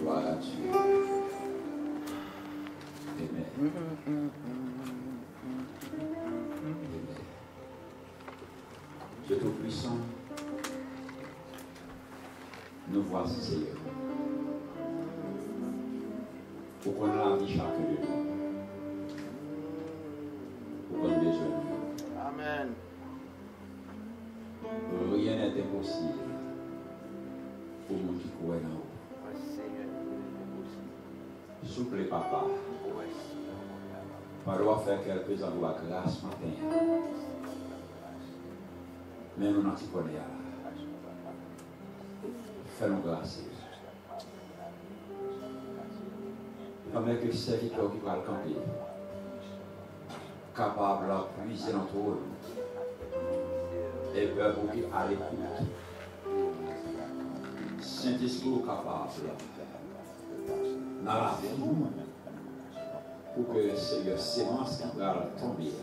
Gloire à Dieu. Amen. Dieu Tout-Puissant, nous voici, Seigneur. Pour qu'on a la vie chacun de nous. Pour qu'on ait besoin de nous. Amen. Rien n'est impossible pour nous qui croient en vous. Souple papa. Parole faire quelques endroits grâce matin. Mais nous n'en connaissons pas. Fais-nous grâce. Permets que le serviteur qui va le camper, capable de puiser dans tout et peuple qui à l'écoute. Saint-Esprit capable dans la vie pour que le Seigneur sémence qui va tomber,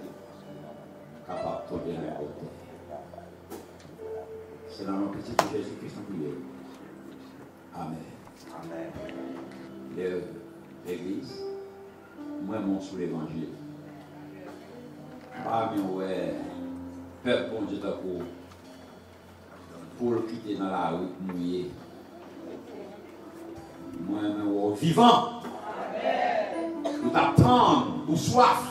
capable de tomber dans la côté. C'est dans le petit de Jésus-Christ en prière. Amen. Amen. L'Église, moi, mon sous l'Évangile. Ah, mais ouais, peuple, bon Dieu, pour le quitter dans la route mouillée. Moi, mais vivant. Nous t'attendons, nous soif.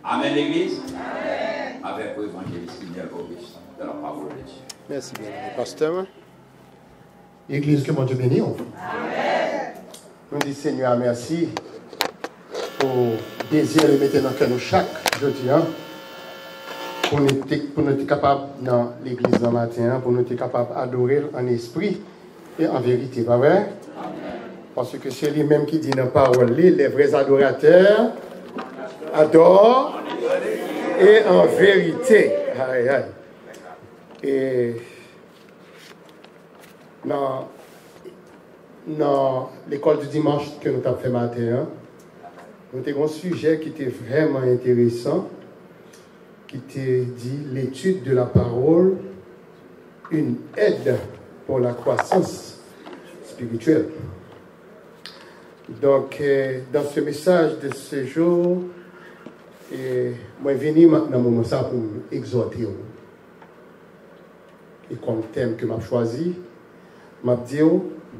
Amen, l'Église. Amen. Avec l'évangéliste Boris, de la parole de Dieu. Merci bien, pasteur. Église, que mon Dieu bénisse. Amen. Nous disons Seigneur, merci pour désir de mettre dans le cœur de chaque jeudi, pour nous être capables dans l'église dans le matin, pour nous être capables d'adorer en esprit et en vérité, pas vrai? Parce que c'est lui-même qui dit dans la parole, les vrais adorateurs adorent et en vérité. Aïe, aïe. Et dans l'école du dimanche que nous avons fait matin, nous avons un sujet qui était vraiment intéressant, qui était dit l'étude de la parole, une aide pour la croissance spirituelle. Donc, dans ce message de ce jour, moi, je suis venu maintenant pour exhorter. Et comme thème que je choisi, je dis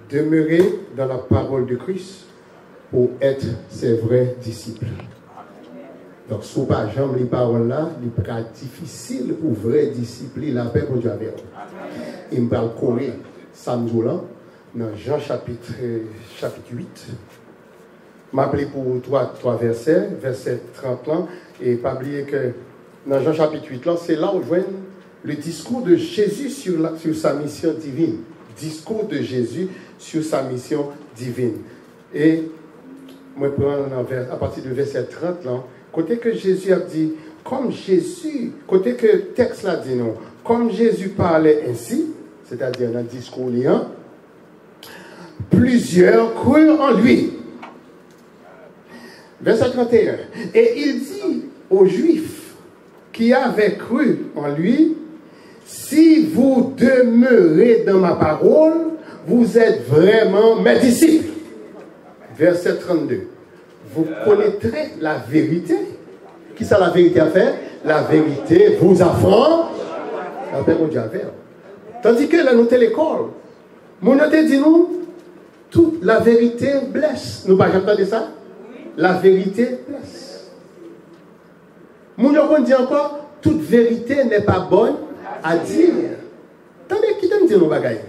demeurer dans la parole de Christ pour être ses vrais disciples. Donc, si vous n'avez pas jamais les paroles là, il sera difficile pour vrais disciples la paix pour Dieu avec. Et je vais courir samedi là, dans Jean chapitre 8. Je m'appelle pour trois versets, verset 30 là, et pas oublier que dans Jean chapitre 8 là, c'est là où je vois le discours de Jésus sur sa mission divine. Discours de Jésus sur sa mission divine. Et moi, je prends à partir du verset 30 là, côté que Jésus a dit, comme Jésus, côté que le texte là dit non, comme Jésus parlait ainsi, c'est-à-dire dans le discours liant, plusieurs crurent en lui. Verset 31. Et il dit aux Juifs qui avaient cru en lui, si vous demeurez dans ma parole, vous êtes vraiment mes disciples. Verset 32. Vous connaîtrez la vérité. Qui ça la vérité à faire? La vérité vous affranchira. La paix, mon Dieu, à faire. Tandis que là, nous sommes l'école. Mon autre dit nous, toute la vérité blesse. Nous pas entendu ça? La vérité blesse. Mon autre dit encore, toute vérité n'est pas bonne à dire. Attendez, qui t'aime dire nos bagailles?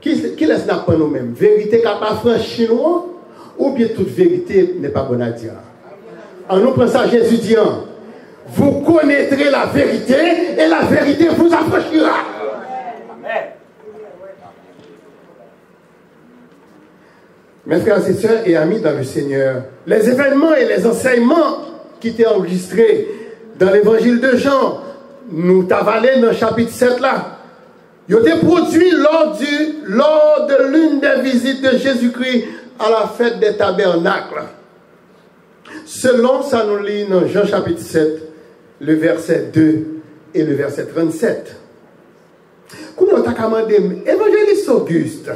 Qui laisse n'a pas nous-mêmes? Vérité capable franchir nous, ou bien toute vérité n'est pas bonne à dire? En nous prenant ça, Jésus dit, vous connaîtrez la vérité et la vérité vous affranchira. Amen. Mes frères et sœurs et amis dans le Seigneur, les événements et les enseignements qui étaient enregistrés dans l'évangile de Jean, nous t'avalons dans le chapitre 7 là, ils ont été produits lors de l'une des visites de Jésus-Christ à la fête des tabernacles. Selon ça nous lit dans Jean chapitre 7, le verset 2 et le verset 37. Comment on t'a commandé, évangéliste Auguste,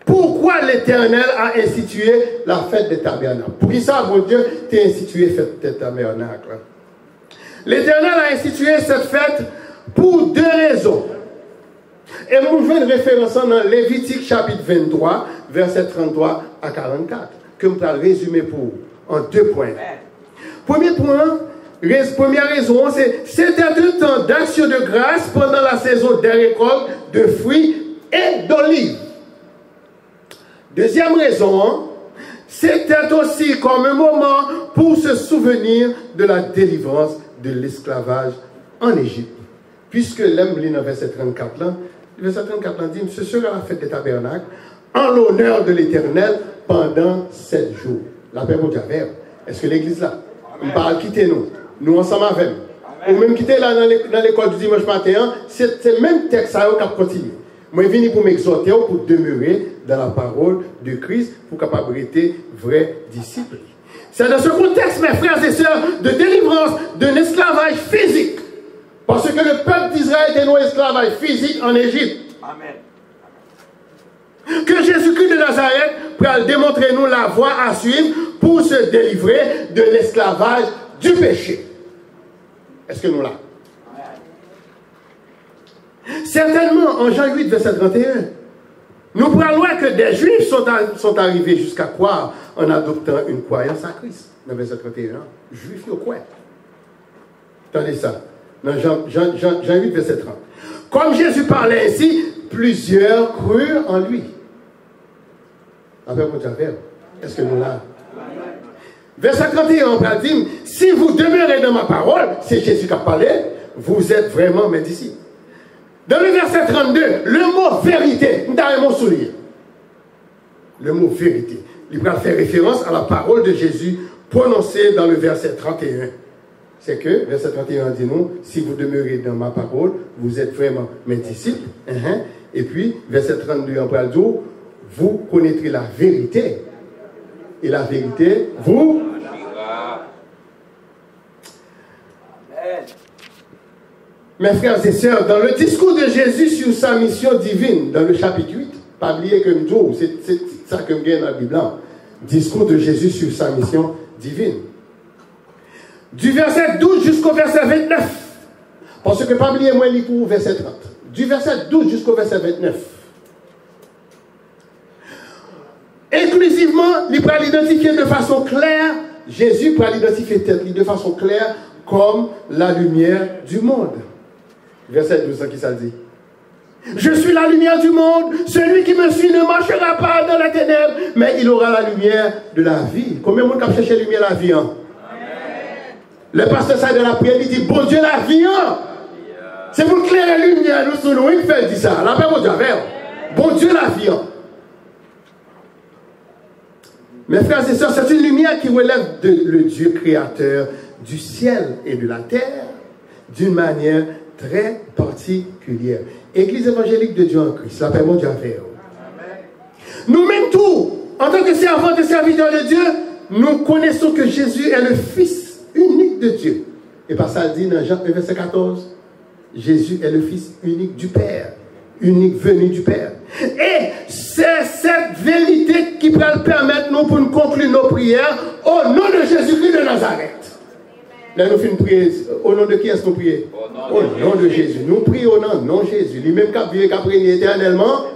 pourquoi pourquoi l'Éternel a institué la fête des tabernacles. Pour qui ça, mon Dieu, t'a institué la fête des tabernacles? L'Éternel a institué cette fête pour deux raisons. Et nous jouons une référence dans Lévitique chapitre 23, verset 33 à 44, que je vais résumer pour vous en 2 points. Premier point, première raison, c'était un temps d'action de grâce pendant la saison des récoltes de fruits et d'olives. Deuxième raison, c'était aussi comme un moment pour se souvenir de la délivrance de l'esclavage en Égypte. Puisque l'homme lit dans verset 34 là, verset 34 là dit, ce sera la fête des tabernacles en l'honneur de l'Éternel pendant 7 jours. La paix pour Javer. Est-ce que l'église là, on parle quitter nous ensemble avec nous. Ou même quitter là dans l'école du dimanche matin, c'est le même texte qui a continué. Moi, je suis venu pour m'exhorter, pour demeurer dans la parole de Christ, pour capable être vrai disciple. C'est dans ce contexte, mes frères et sœurs, de délivrance d'un esclavage physique. Parce que le peuple d'Israël était dans l'esclavage physique en Égypte. Amen. Que Jésus-Christ de Nazareth pour démontrer nous la voie à suivre pour se délivrer de l'esclavage du péché. Est-ce que nous l'avons? Certainement, en Jean 8, verset 31, nous prenons loin que des Juifs sont arrivés jusqu'à croire en adoptant une croyance à Christ. Dans verset 31, Juifs, ils croient. Attendez ça. Dans Jean 8, verset 30. Comme Jésus parlait ainsi, plusieurs crurent en lui. Avec mon Javel, est-ce que nous l'avons? Verset 31, on va dire, si vous demeurez dans ma parole, c'est Jésus qui a parlé, vous êtes vraiment mes disciples. Dans le verset 32, le mot vérité, nous avons un mot soulier. Le mot vérité. Il va faire référence à la parole de Jésus prononcée dans le verset 31. C'est que, verset 31 dit nous, si vous demeurez dans ma parole, vous êtes vraiment mes disciples. Et puis, verset 32, on va dire, vous connaîtrez la vérité. Et la vérité, vous... Mes frères et sœurs, dans le discours de Jésus sur sa mission divine, dans le chapitre 8, pas oublier que nous, c'est ça que je gagne dans la Bible. Discours de Jésus sur sa mission divine. Du verset 12 jusqu'au verset 29. Parce que pas oublier moi, il pour verset 30. Du verset 12 jusqu'au verset 29. Inclusivement, il peut l'identifier de façon claire. Jésus peut l'identifier de façon claire comme la lumière du monde. Verset 12, qui ça dit? Je suis la lumière du monde. Celui qui me suit ne marchera pas dans la ténèbre, mais il aura la lumière de la vie. Combien de monde a cherché la lumière de la vie? Hein? Le pasteur ça de la prière, il dit, bon Dieu, la vie. Hein? C'est pour clairer la lumière, nous sommes nous, il fait dit ça. La paix, bon Dieu, bon Dieu, la vie. Hein? Mes frères et sœurs, c'est une lumière qui relève le Dieu créateur du ciel et de la terre d'une manière très particulière. Église évangélique de Dieu en Christ, la paix mon Dieu à faire. Nous-mêmes tous, en tant que servants et serviteurs de Dieu, nous connaissons que Jésus est le Fils unique de Dieu. Et par ça, dit dans Jean 1, verset 14, Jésus est le Fils unique du Père, unique venu du Père. Et c'est cette vérité qui peut permettre nous pour nous conclure nos prières au nom de Jésus-Christ de Nazareth. Là, nous faisons une prière. Au nom de qui est-ce que nous prions? Au nom de Jésus. Nous prions au nom de Jésus. Lui-même qui a prié, qui a prié éternellement.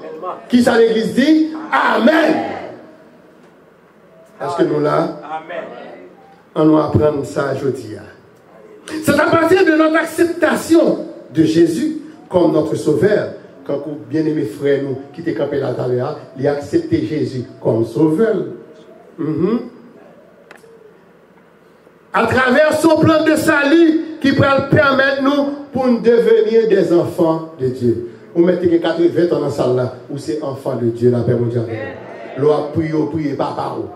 Qui ça l'église dit? Amen. Est-ce que nous là? Amen. On doit apprendre ça aujourd'hui. C'est à partir de notre acceptation de Jésus comme notre sauveur. Quand vous bien-aimés frères, nous, qui étaient campés là, il a accepté Jésus comme sauveur. À travers son plan de salut qui peut permettre nous pour nous devenir des enfants de Dieu. Vous mettez 80 ans dans la salle là, où c'est enfant de Dieu, la paix mondiale. L'on a prié, pas par où.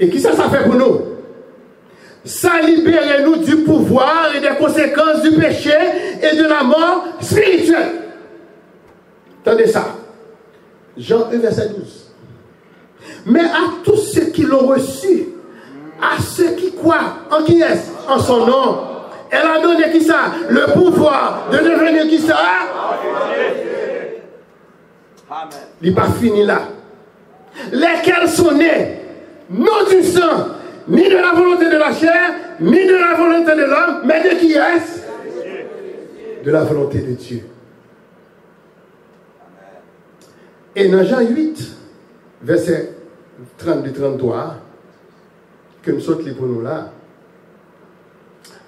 Et qui ça fait pour nous? Ça libère nous du pouvoir et des conséquences du péché et de la mort spirituelle. Attendez ça. Jean 1, verset 12. Mais à tous ceux qui l'ont reçu, à ceux qui croient en qui est-ce? En son nom. Elle a donné qui ça? Le pouvoir de devenir qui ça? Il n'est pas fini là. Lesquels sont nés, non du sang, ni de la volonté de la chair, ni de la volonté de l'homme, mais de qui est-ce? De la volonté de Dieu. Et dans Jean 8, verset 32-33, que nous sommes pour nous là,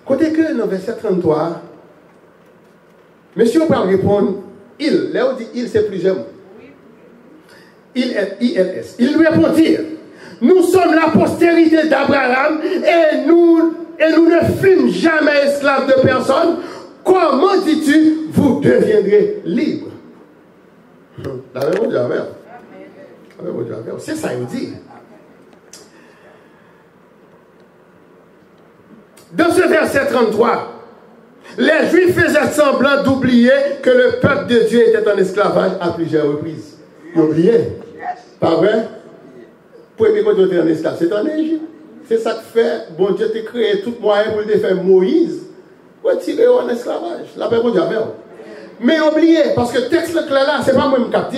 côté que dans verset 33, monsieur peut répondre, il, là on dit il, c'est plusieurs mots. ILS. Il lui répondit, nous sommes la postérité d'Abraham et nous ne fûmes jamais esclaves de personne. Comment dis-tu, vous deviendrez libres? C'est ça, il dit. Dans ce verset 33, les Juifs faisaient semblant d'oublier que le peuple de Dieu était en esclavage à plusieurs reprises. Ils oubliaient. Pas vrai? Premier quand tu es en esclave, c'est en Égypte. C'est ça que fait, bon Dieu t'a créé tout moyen pour le faire Moïse. Pour tirer en esclavage. La paix, bon Dieu, mais oubliez, parce que le texte là, c'est pas moi qui capte.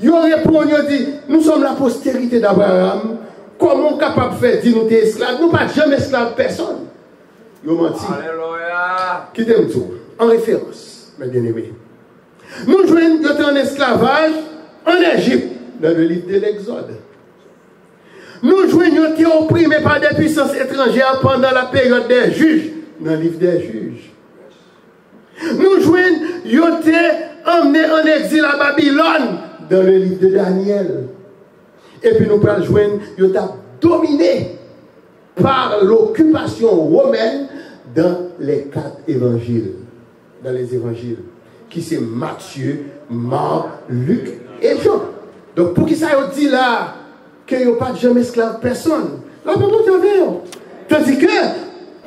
Ils ont répondu, ils ont dit, nous sommes la postérité d'Abraham. Comment on est capable de faire dire nous sommes esclaves? Nous ne sommes pas jamais esclaves personne. Ils ont menti. Alléluia. Qui t'aime tout? En référence, mes bien-aimés. Nous jouons en esclavage en Égypte, dans le livre de l'Exode. Nous jouons été opprimés par des puissances étrangères pendant la période des juges, dans le livre des juges. Nous jouons été emmenés en exil à Babylone, dans le livre de Daniel. Et puis nous pouvons joindre, ils ont dominé par l'occupation romaine dans les 4 évangiles. Dans les évangiles. Qui c'est Matthieu, Marc, Luc et Jean. Donc pour qui ça dit là qu'il n'y a pas de jamais esclave personne. Là, pour tout tandis que,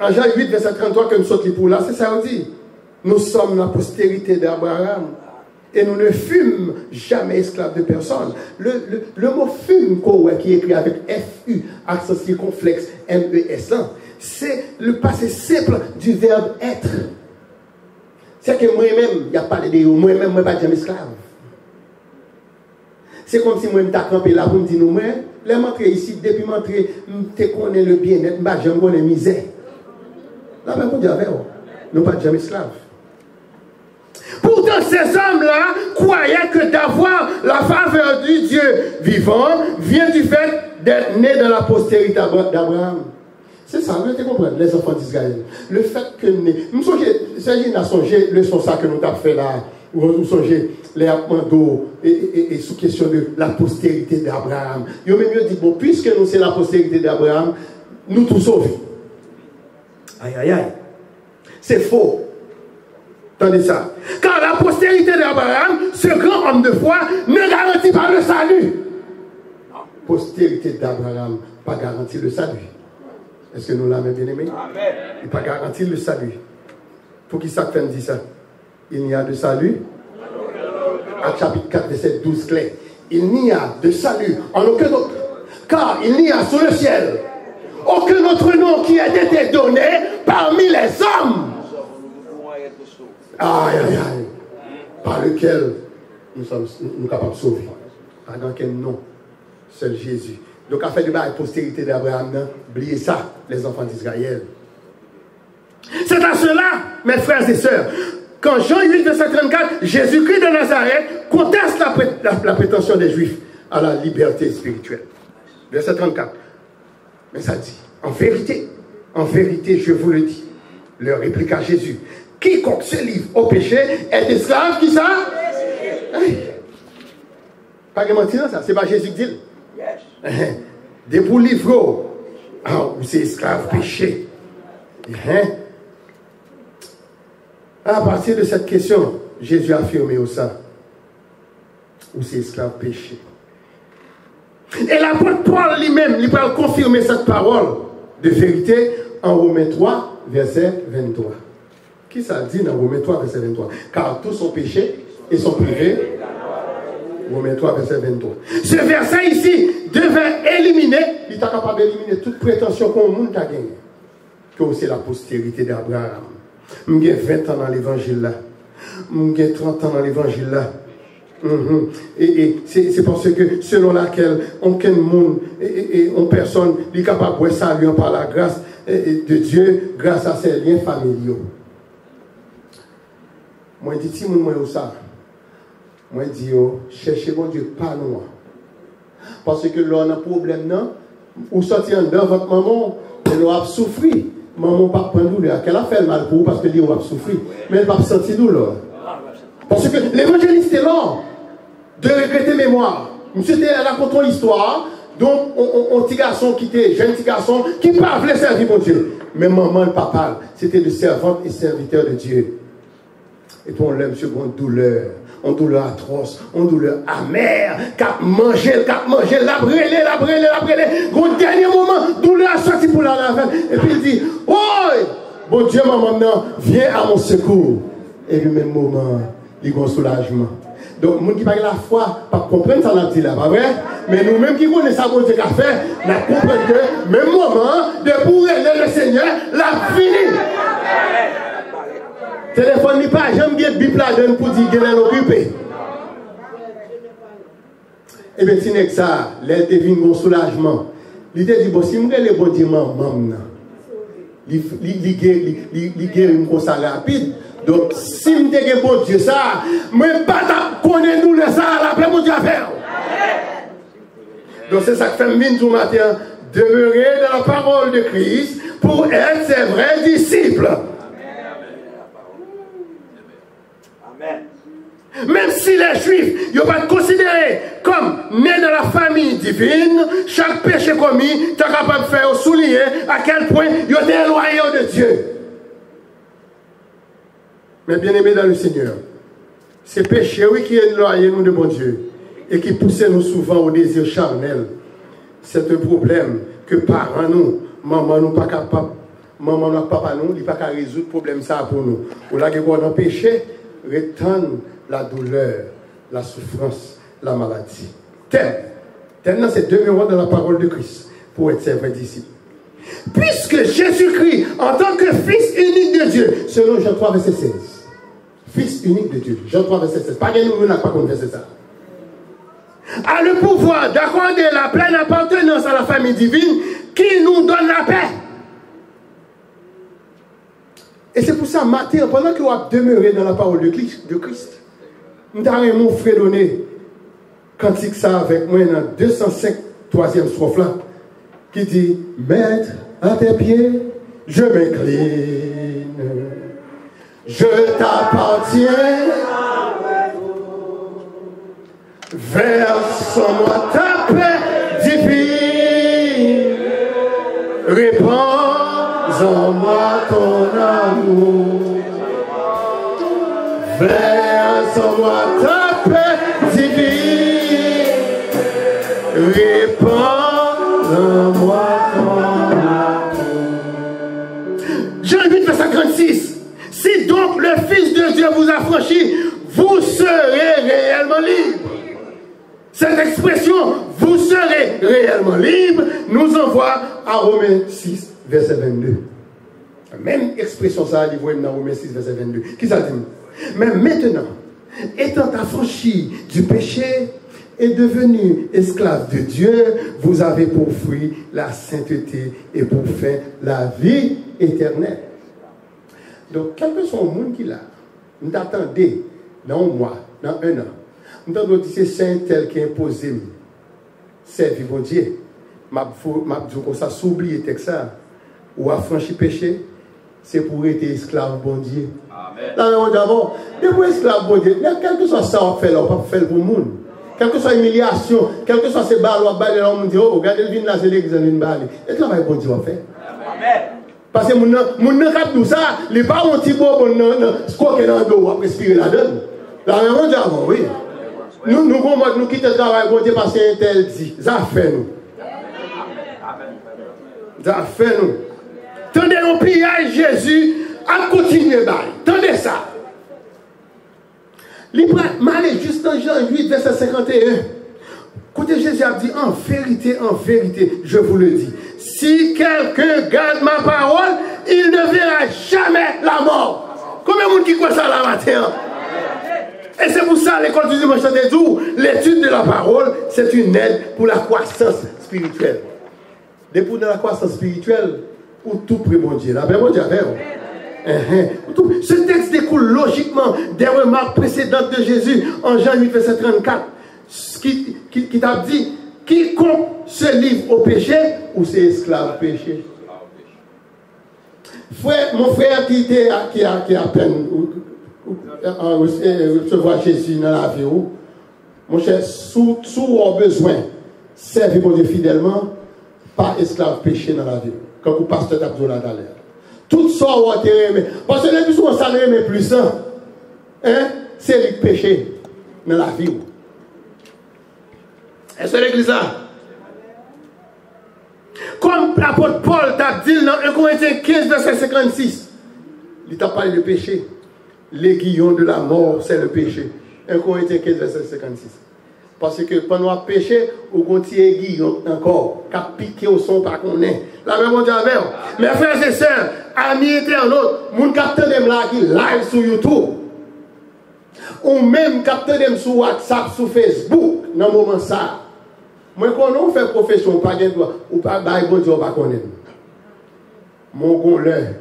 en Jean 8, verset 33, que nous sommes pour là, c'est ça qu'on dit. Nous sommes la postérité d'Abraham. Et nous ne fûmes jamais esclaves de personne. Le mot fume, qui est écrit avec F-U, accent circonflexe, M-E-S, c'est le passé simple du verbe être. C'est que moi-même, il n'y a pas de moi-même, je ne suis pas jamais esclave. C'est comme si moi, je suis campé là pour me dire, moi, je suis entré ici, depuis que je connais le bien-être, je connais la misère. Là, je vous dis, nous ne sommes pas jamais esclaves. Pourtant, ces hommes-là croyaient que d'avoir la faveur du Dieu vivant vient du fait d'être né dans la postérité d'Abraham. C'est ça, vous comprenez, les enfants d'Israël. Le fait que nous songez, le son ça que nous avons fait là, où nous songez les appendos et sous question de la postérité d'Abraham. Ils ont même dit, bon, puisque nous sommes la postérité d'Abraham, nous tous sauvés. Aïe, aïe, aïe. C'est faux. Attendez ça. Car la postérité d'Abraham, ce grand homme de foi, ne garantit pas le salut. Postérité d'Abraham, pas garantit le salut. Est-ce que nous l'avons bien aimé? Amen. Il n'a pas garanti le salut. Pour qui ça fait dit ça? Il n'y a de salut. Acte chapitre 4, verset 12 clé. Il n'y a de salut en aucun autre. Car il n'y a sous le ciel aucun autre nom qui a été donné parmi les hommes. Aïe, aïe, aïe. Par lequel nous sommes capables de sauver. Par quel nom? Seul Jésus. Donc, à faire du bail postérité d'Abraham, oubliez ça, les enfants d'Israël. C'est à cela, mes frères et sœurs, quand Jean 8, verset 34, Jésus-Christ de Nazareth conteste la prétention des Juifs à la liberté spirituelle. Verset 34. Mais ça dit, en vérité, je vous le dis, leur répliqua Jésus, quiconque se livre au péché est esclave, qui ça? Pas de mentir, ça, c'est pas Jésus qui dit. Des pour livrer, c'est esclave péché. À partir de cette question, Jésus a affirmé au sein, où c'est esclave péché. Et l'apôtre Paul lui-même, il va confirmer cette parole de vérité en Romains 3, verset 23. Qui ça dit dans Romains 3, verset 23? Car tous sont péchés et sont privés. Romains 3, verset 23. Ce verset ici devait éliminer, il est capable d'éliminer toute prétention qu'on monde a gagné. Que c'est la postérité d'Abraham. J'ai 20 ans dans l'évangile là. J'ai 30 ans dans l'évangile là. Et c'est parce que selon laquelle aucun monde et personne n'est capable de saluer par la grâce de Dieu grâce à ses liens familiaux. Moi je dis si moi ça. Moi je dis cherchez mon Dieu pas loin. Parce que là on a un problème non ou sortir dans votre maman elle a souffert. Maman pas prendre douleur, qu'elle a fait le mal pour vous parce que lui a souffert, mais elle va sentir douleur. Parce que l'évangéliste est là de regretter mémoire. Monsieur était racontant l'histoire, donc un petit garçon qui était jeune petit garçon qui ne voulait servir mon Dieu. Mais maman et papa, c'était de servante et serviteur de Dieu. Et puis on l'aime sur une douleur atroce, une douleur amère, cap manger, la brûler. Au dernier moment, douleur a sorti pour la laver. Et puis il dit, oh, bon Dieu, maman, non, viens à mon secours. Et le même moment, il y a un soulagement. Donc, les gens qui parlent la foi, pas comprendre ça, on dit là, pas vrai? Mais nous-mêmes qui connaissons ça, bon Dieu, qu'a fait, nous comprenons que, même moment, de pour aider le Seigneur, l'a fini. Téléphone n'est pas, j'aime bien Bible là pour dire qu'elle est occupée. Et bien, si n'est ça, les devine mon soulagement. Il te dit, bon, si je me bon Dieu, maman, il guérit comme ça rapide. Donc, si je me bon Dieu, ça, je ne vais pas connaître nous ça, la mon Dieu à faire. Donc, c'est ça que fait venir tout matin, demeurer dans la parole de Christ pour être ses vrais disciples. Même si les Juifs ne sont pas considérés comme nés dans la famille divine, chaque péché commis est capable de faire souligner à quel point ils sont éloignés de Dieu. Mais bien aimés dans le Seigneur, ces péchés oui, qui éloignent nous de bon Dieu et qui poussent nous souvent au désir charnel, c'est un problème que parents nous, maman nous pas capable, maman nous, papa nous, il pas capable de résoudre le problème ça pour nous. Ou là que dans le péché, retendre la douleur, la souffrance, la maladie. Tel dans ces demeurons dans la parole de Christ pour être ses vrais disciples. Puisque Jésus-Christ, en tant que Fils unique de Dieu, selon Jean 3, verset 16. Fils unique de Dieu, Jean 3, verset 16. Pas que nous n'avons pas confessé ça. A le pouvoir d'accorder la pleine appartenance à la famille divine qui nous donne la paix. Et c'est pour ça, Matthieu, pendant que vous avez demeuré dans la parole de Christ, nous avons mon frère donné cantique ça avec moi dans 205 3e strophe là, qui dit, Maître, à tes pieds, je m'incline, je t'appartiens, verse en moi ta paix divine, répands en moi ton amour, verse en moi ta paix divine, répands en moi ton amour. Jean 8, verset 36. Si donc le Fils de Dieu vous a franchi, vous serez réellement libre. Cette expression, vous serez réellement libre, nous envoie à Romains 6, verset 22. La même expression, ça, il voit dans Romains 6, verset 22. Qui ça dit? Mais maintenant, étant affranchi du péché et devenu esclave de Dieu, vous avez pour fruit la sainteté et pour fin la vie éternelle. Donc, quel que soit le monde qui l'a, nous attendez dans un mois, dans un an, nous attendons c'est saint tel qui est imposé, servir bon Dieu. Je dis comme ça, s'oublier ça, ou affranchi péché, c'est pour être esclave bon Dieu. Amen. Là, on dit d'abord, pour esclave bon Dieu, quel que soit ça, on fait là, on peut faire pour le monde. Quelle que soit l'humiliation, quel que soit ces balles, on va on dit, oh, regardez le vin là, c'est l'église, une balle. Et là, bon Dieu, on fait. Amen. Parce que mon nom cap tout ça, les pas un petit peu pour squatter dans le dos ou respirer là-dedans. Là, on dit avant, oui. Nous quittons le travail, bon Dieu, parce que tel dit, ça fait nous. Ça fait nous. Tendez nos pillage Jésus à continuer bail. Tendez ça. M'allez juste dans Jean 8, verset 51. Écoutez, Jésus a dit, en vérité, je vous le dis. Si quelqu'un garde ma parole, il ne verra jamais la mort. Combien de monde qui croit ça là matin? Et c'est pour ça ça, l'école du dimanche des jours, l'étude de la parole, c'est une aide pour la croissance spirituelle. Depuis dans la croissance spirituelle, où tout prie mon Dieu. La paix, mon Dieu, ce texte découle logiquement des remarques précédentes de Jésus en Jean 8, verset 34, qui t'a dit, quiconque se livre au péché, ou c'est esclave au péché. Frère, mon frère qui a à peine recevoir Jésus dans la vie, mon cher, sous besoin, servir mon Dieu fidèlement, pas esclave péché dans la vie. Comme vous pasteur d'Abdoula d'aller. Tout ça, on va aimer. Parce que les plus souvent, ça ne plus ça. Hein? C'est le péché dans la vie. Est-ce que l'église là? Comme l'apôtre Paul t'a dit dans 1 Corinthiens 15, verset 56, il t'a parlé de péché. L'aiguillon de la mort, c'est le péché. 1 Corinthiens 15, verset 56. Parce que pendant le péché, on continue aiguillon encore, qui a piqué au son par qu'on est. La même on dit avec. Mes frères et sœurs, amis internautes, mon capteur de là qui live sur YouTube, ou même capteur de sur WhatsApp, sur Facebook, dans le moment ça. Moi, quand on fait profession, pas de droit, ou pas de bon Dieu, pas connaître. Mon gonleur,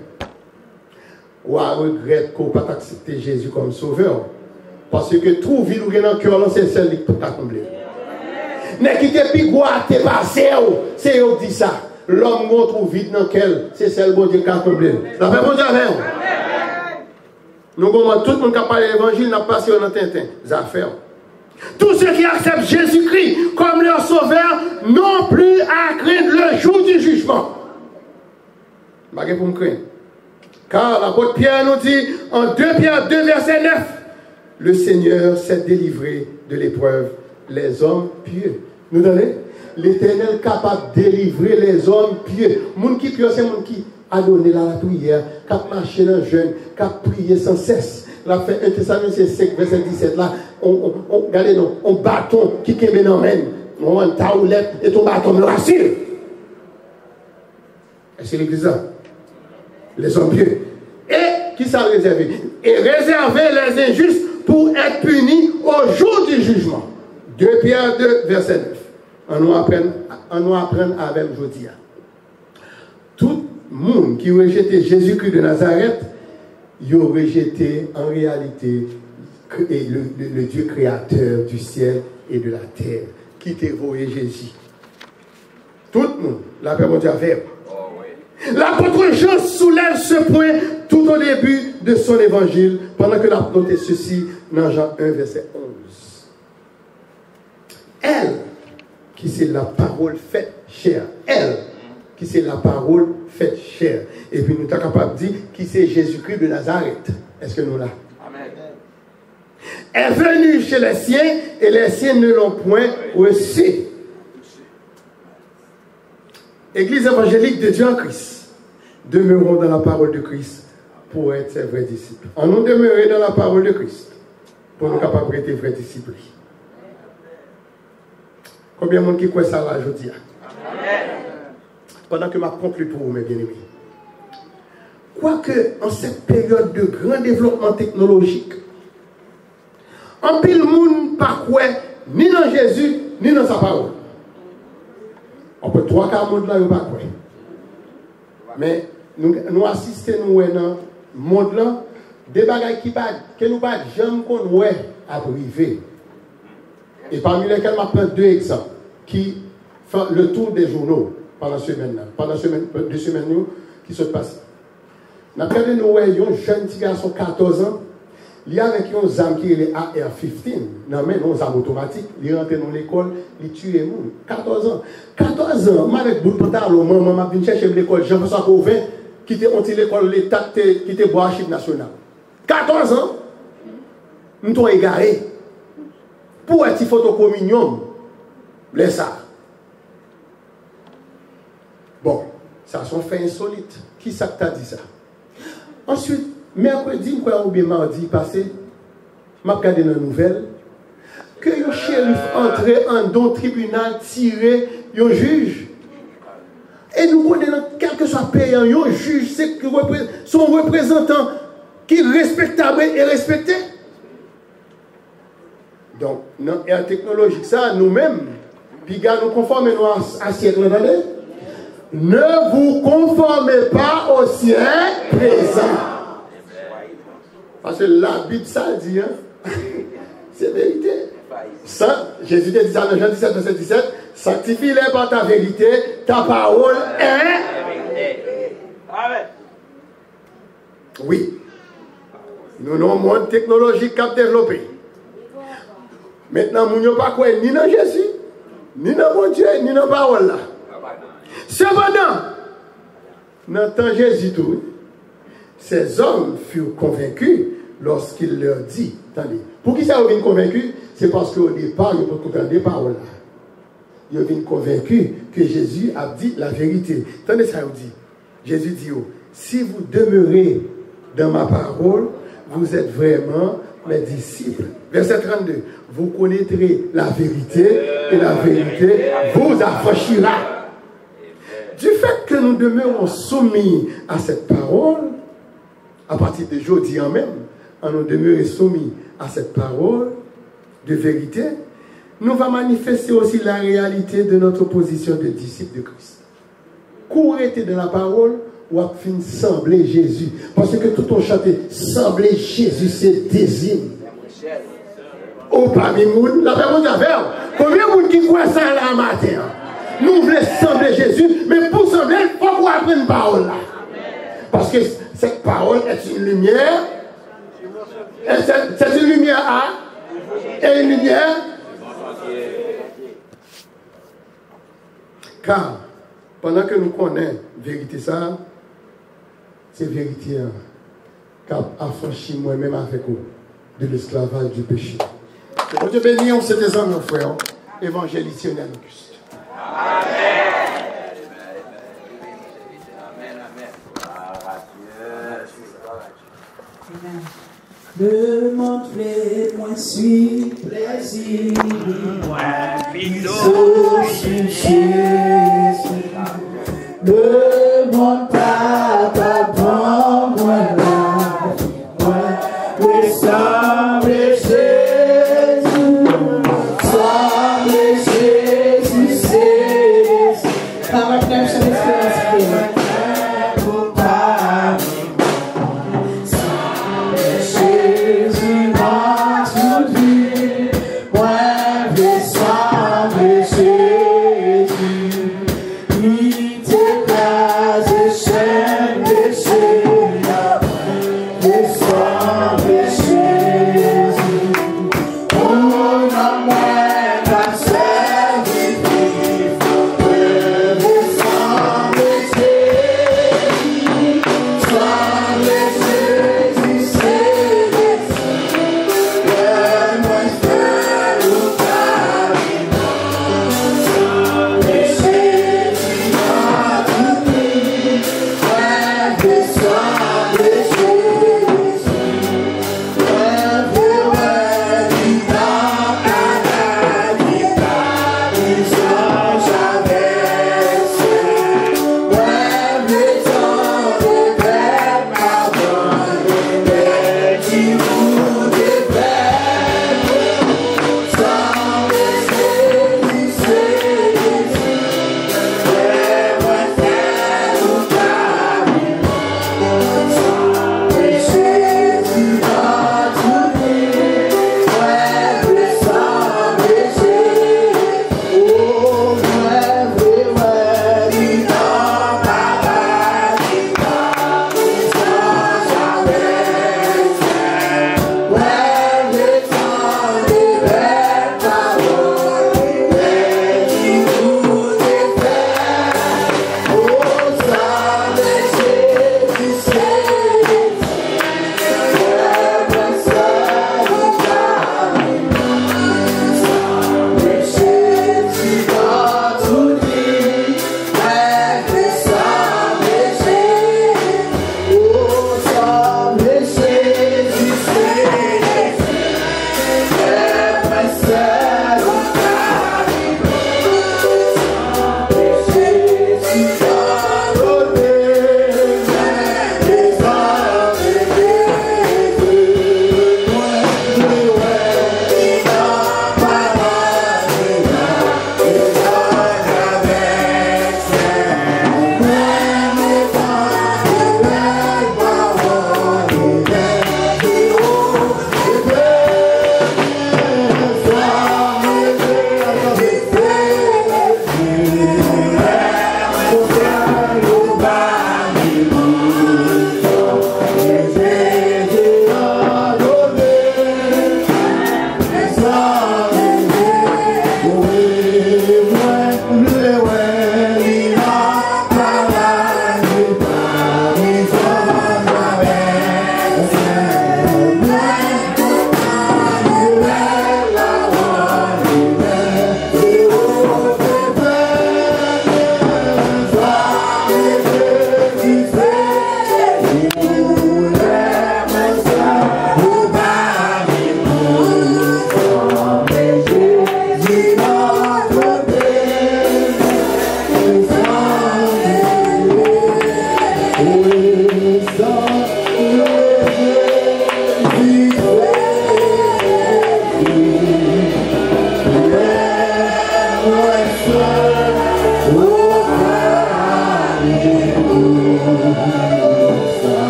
ou à regret qu'on n'a pas accepté Jésus comme sauveur. Parce que tout vide ou dans le cœur, c'est celle qui peut combler. Mais qui te pique, t'es passé, c'est eux qui disent ça. L'homme qu'on trouve vide dans lequel, c'est celle bon Dieu qui a comblé. Ça fait bon Dieu avec nous. Tout le monde qui a parlé de l'évangile n'a pas passé dans Tintin. Ça fait. Tous ceux qui acceptent Jésus-Christ comme leur sauveur n'ont plus à craindre le jour du jugement. Pas pour me craindre. Car l'apôtre Pierre nous dit en 2 Pierre 2, verset 9, le Seigneur s'est délivré de l'épreuve, les hommes pieux. Nous donnez l'Éternel capable de délivrer les hommes pieux. Moun qui pieux, c'est moun qui a donné la prière, qui a marché dans le jeûne, qui a prié sans cesse. La fait 1 Thessaloniciens 5, verset 17 là, regardez non, on bâton qui kembe dans main, on a taoulette et ton bâton me rassure. Et c'est l'église là. Les hommes pieux. Et qui s'en réservé? Et réserver les injustes pour être punis au jour du jugement. 2 Pierre 2, verset 9. On nous apprend avec aujourd'hui. Tout le monde qui rejetait Jésus-Christ de Nazareth, il a rejeté en réalité le Dieu créateur du ciel et de la terre, qui t'a envoyé Jésus. Tout le monde, la paix mon Dieu avec. L'apôtre Jean soulève ce point tout au début de son évangile, pendant que l'apôtre noté ceci dans Jean 1, verset 11. Elle, qui c'est la parole faite chair, elle, qui c'est la parole faite chair. Et puis nous sommes capables de dire qui c'est Jésus-Christ de Nazareth. Est-ce que nous l'avons? Amen. Est venue chez les siens et les siens ne l'ont point reçu. Église évangélique de Dieu en Christ, demeurons dans la parole de Christ pour être ses vrais disciples. En nous demeurer dans la parole de Christ pour nous capables d'être vrais disciples. Combien de monde qui croit ça là aujourd'hui? Pendant que je conclue pour vous, mes bien-aimés. Quoique, en cette période de grand développement technologique, en pile monde pas quoi, ni dans Jésus, ni dans sa parole. On peut 3-4 mondes là, il n'y a pas quoi. Mais nous assistons dans le monde là, des bagages que nous pas jamais qu'on à privé. Et parmi lesquels je prends 2 exemples qui font le tour des journaux pendant la semaine là. Pendant 2 semaines qui se passent. Nous avons un jeune petit garçon 14 ans, il y a avec un arme qui est AR-15, non mais non arme automatique, il rentre dans l'école, il tue les gens. 14 ans. 14 ans, moi avec bout de pantalon, maman vient chercher l'école, Jean-François Pauvin, qui était l'école, l'État qui était bois archive nationale. 14 ans, nous sommes égarés. Pour être photocommunion, laisse ça. Bon, ça sont faits insolites. Qui ça t'a dit ça? Ensuite, mercredi, ou bien mardi passé, je regardé dans la nouvelle que le shérif entrait en don tribunal tiré un juge. Et nous connaissons, quel que soit payant, un juge, c'est son représentant qui est respectable et respecté. Donc, dans l'ère technologique, ça, nous-mêmes, puis nous conformons à ce siècle, attendez. Ne vous conformez pas au siècle présent. Parce que la Bible, ça dit, hein? C'est vérité. Ça, Jésus dit ça dans Jean 17, verset 17, sanctifie-les par ta vérité, ta parole est. Oui. Nous avons un monde technologique qui a développé. Maintenant, nous n'avons pas quoi ni dans Jésus, ni dans mon Dieu, ni dans la parole. Cependant, dans le temps de Jésus, ces hommes furent convaincus lorsqu'il leur dit, attendez, pour qui ça ont été convaincus? C'est parce qu'au départ, ils n'ont pas compris des paroles. Ils ont été convaincus que Jésus a dit la vérité. Attendez ça, il dit. Jésus dit, oh, si vous demeurez dans ma parole, vous êtes vraiment mes disciples. Verset 32. Vous connaîtrez la vérité et la vérité vous affranchira. Du fait que nous demeurons soumis à cette parole, à partir de jeudi en même, en nous demeurant soumis à cette parole de vérité, nous va manifester aussi la réalité de notre position de disciples de Christ. Courez dans la parole ou à fin sembler Jésus. Parce que tout on chante, sembler Jésus, c'est désigne. Ou parmi nous, la parole d'affaire. Combien de monde qui croit ça là matin? Nous voulons sembler Jésus, mais pour sembler, il faut qu'on apprenne la parole là. Parce que cette parole est une lumière. C'est une lumière à et une lumière. Car pendant que nous connaissons la vérité, ça, c'est vérité qui a affranchi moi-même avec vous de l'esclavage du péché. Que Dieu bénisse, on se désormais, nos frères, évangélistes et Auguste. Amen. Demande-les, moi suis plaisir. Jésus.